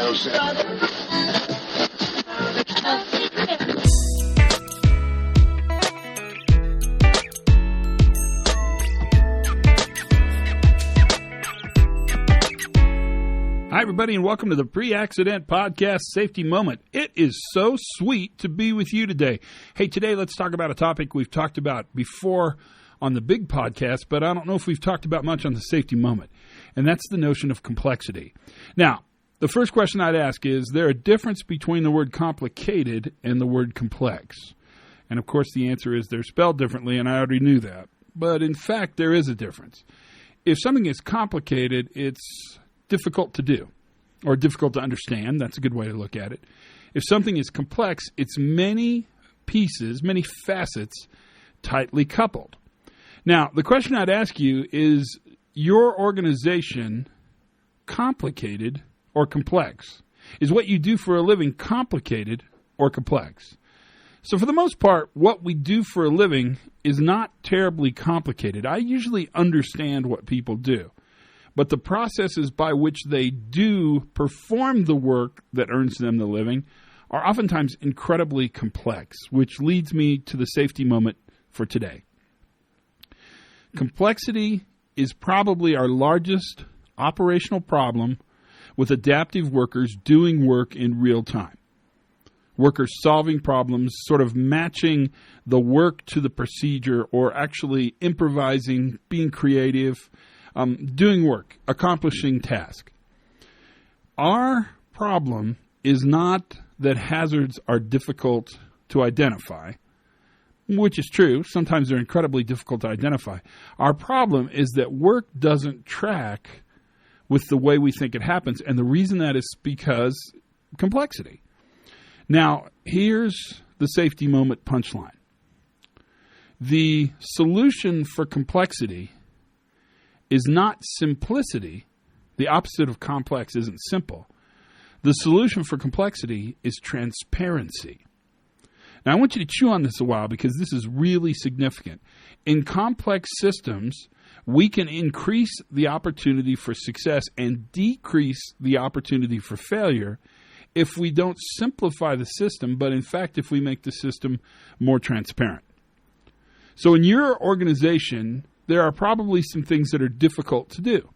Hi, everybody, and welcome to the Pre-Accident Podcast Safety Moment. It is so sweet to be with you today. Hey, today let's talk about a topic we've talked about before on the big podcast, but I don't know if we've talked about much on the Safety Moment, and that's the notion of complexity. Now, the first question I'd ask is there a difference between the word complicated and the word complex? And, of course, the answer is they're spelled differently, and I already knew that. But, in fact, there is a difference. If something is complicated, it's difficult to do or difficult to understand. That's a good way to look at it. If something is complex, it's many pieces, many facets, tightly coupled. Now, the question I'd ask you is your organization complicated or complex? Is what you do for a living complicated or complex? So for the most part, what we do for a living is not terribly complicated. I usually understand what people do. But the processes by which they do perform the work that earns them the living are oftentimes incredibly complex, which leads me to the safety moment for today. Complexity is probably our largest operational problem with adaptive workers doing work in real time. Workers solving problems, sort of matching the work to the procedure, or actually improvising, being creative, doing work, accomplishing task. Our problem is not that hazards are difficult to identify, which is true. Sometimes they're incredibly difficult to identify. Our problem is that work doesn't track with the way we think it happens, and the reason that is because complexity. Now, here's the safety moment punchline. The solution for complexity is not simplicity. The opposite of complex isn't simple. The solution for complexity is transparency. Now, I want you to chew on this a while because this is really significant. In complex systems, we can increase the opportunity for success and decrease the opportunity for failure if we don't simplify the system, but in fact, if we make the system more transparent. So in your organization, there are probably some things that are difficult to do,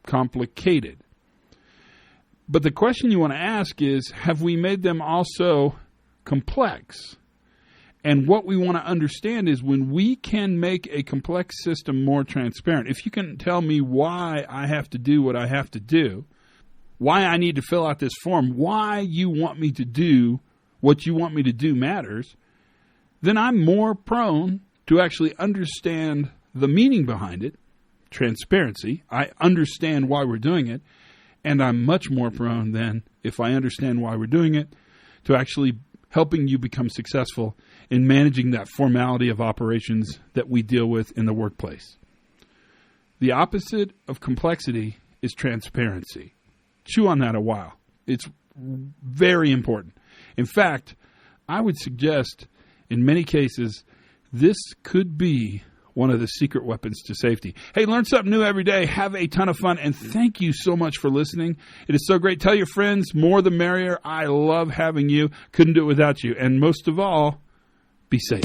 complicated. But the question you want to ask is, have we made them also complex? And what we want to understand is when we can make a complex system more transparent, if you can tell me why I have to do what I have to do, why I need to fill out this form, why you want me to do what you want me to do matters, then I'm more prone to actually understand the meaning behind it, transparency. I understand why we're doing it, and I'm much more prone than, if I understand why we're doing it, to actually helping you become successful in managing that formality of operations that we deal with in the workplace. The opposite of complexity is transparency. Chew on that a while. It's very important. In fact, I would suggest in many cases this could be one of the secret weapons to safety. Hey, learn something new every day. Have a ton of fun, and thank you so much for listening. It is so great. Tell your friends, more the merrier. I love having you. Couldn't do it without you. And most of all, be safe.